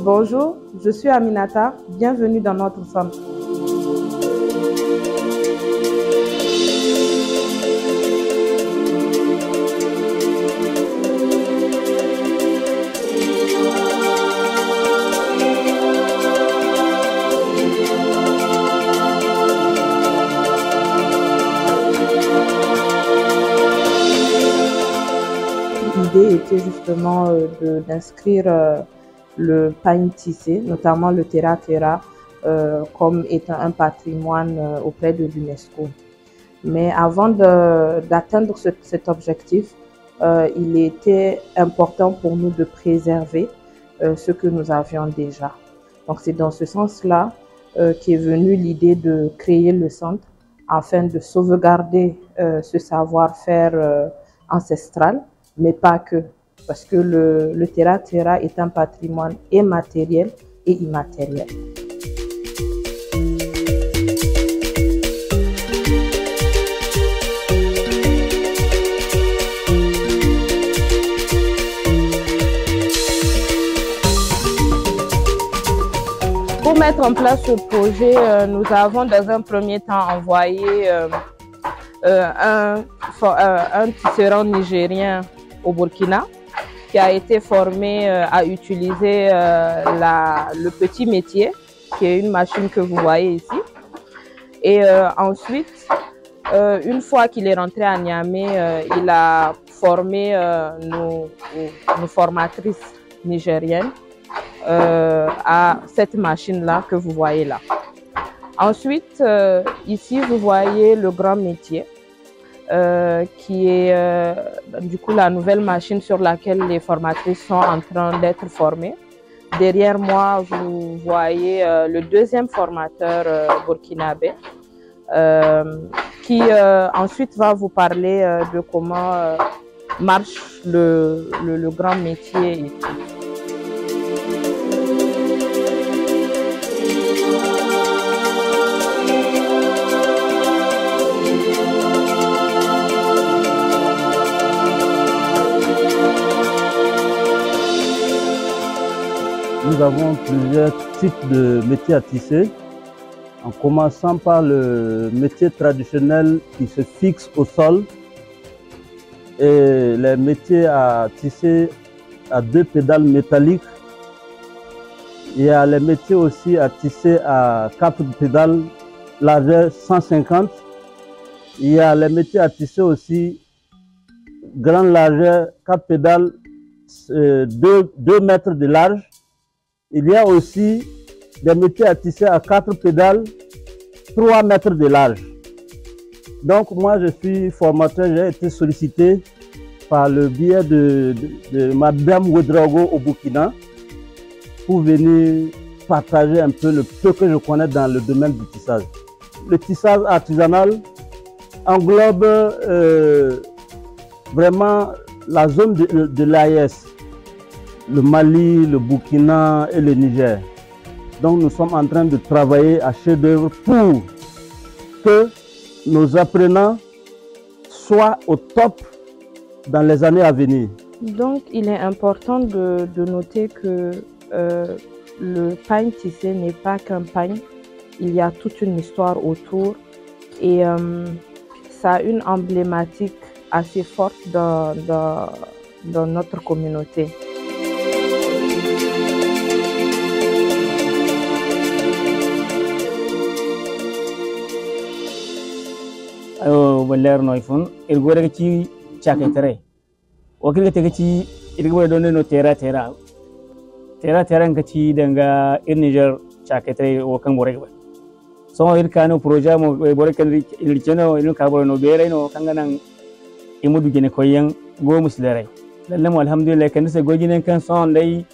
Bonjour, je suis Aminata, bienvenue dans notre centre. L'idée était justement d'inscrire le pain tissé, notamment le terra terra, comme étant un patrimoine auprès de l'UNESCO. Mais avant d'atteindre cet objectif, il était important pour nous de préserver ce que nous avions déjà. Donc c'est dans ce sens-là qu'est venue l'idée de créer le centre afin de sauvegarder ce savoir-faire ancestral, mais pas que. Parce que le terra terra est un patrimoine et matériel et immatériel. Pour mettre en place ce projet, nous avons dans un premier temps envoyé un tisserand nigérien au Burkina, qui a été formé à utiliser le petit métier, qui est une machine que vous voyez ici. Et ensuite, une fois qu'il est rentré à Niamey, il a formé nos formatrices nigériennes à cette machine-là que vous voyez là. Ensuite, ici, vous voyez le grand métier. Qui est du coup la nouvelle machine sur laquelle les formatrices sont en train d'être formées. Derrière moi, vous voyez le deuxième formateur burkinabé qui ensuite va vous parler de comment marche le grand métier ici. Nous avons plusieurs types de métiers à tisser, en commençant par le métier traditionnel qui se fixe au sol et les métiers à tisser à 2 pédales métalliques. Il y a les métiers aussi à tisser à 4 pédales largeur 150. Il y a les métiers à tisser aussi grande largeur 4 pédales 2 mètres de large. Il y a aussi des métiers à tisser à 4 pédales, 3 mètres de large. Donc moi je suis formateur, j'ai été sollicité par le biais de Madame Ouedraogo au Burkina pour venir partager un peu le peu que je connais dans le domaine du tissage. Le tissage artisanal englobe vraiment la zone de l'AES. Le Mali, le Burkina et le Niger. Donc nous sommes en train de travailler à chef d'œuvre pour que nos apprenants soient au top dans les années à venir. Donc il est important de noter que le pain tissé n'est pas qu'un pain, il y a toute une histoire autour et ça a une emblématique assez forte dans notre communauté. Waller no ifun irgo daga ci chake tare wakil ga ci irgo don no tera nga ci danga ir Niger chake tare o kan bore ba so ir kanu projet mo bore kan ir cheno ir ka bore no bere no kanga nan imudu gene koyen go muslere lalle mo alhamdulillah kan se go gine kan son dai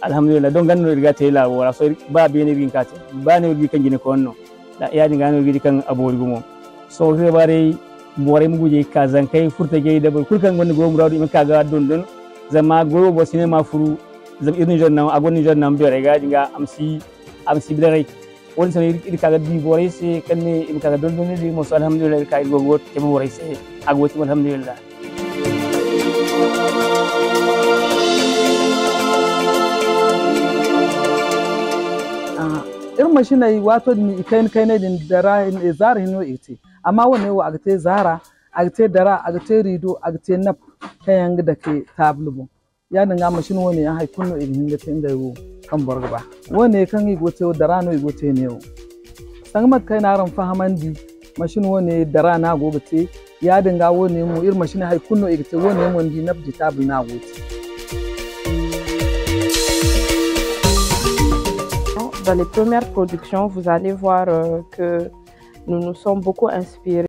alhamdulillah don ganno irga tela wala so ba be ne bin kate ba ne irgi kan gine ko no da ya dinga no irgi kan abori gumo so ke bare bore mu guje kazan kai furta ge da kulkan gonne go muradu im kaga don zama go bo sinema furu zam irin jonna agon jonna bere ga dinga amsi bere won san ir kaga di bore se kanne im kaga don di mo so alhamdulillah ka go go te bore se agoti alhamdulillah machine ay wato ni kain din dara in zara hino ite amma wone wa agte zara agte dara agte rido agte nap kayan da ke tablubo ya dinga machine wone ya hay kunno igin da tinga yo kan borgba wone kan yi gote dara no igote ne yo sangmat kai na ran fahamandi machine wone dara na gogote ya dinga wone mu ir machine hay kunno igte wone mon di nabdi tabl na gote. Dans les premières productions, vous allez voir que nous nous sommes beaucoup inspirés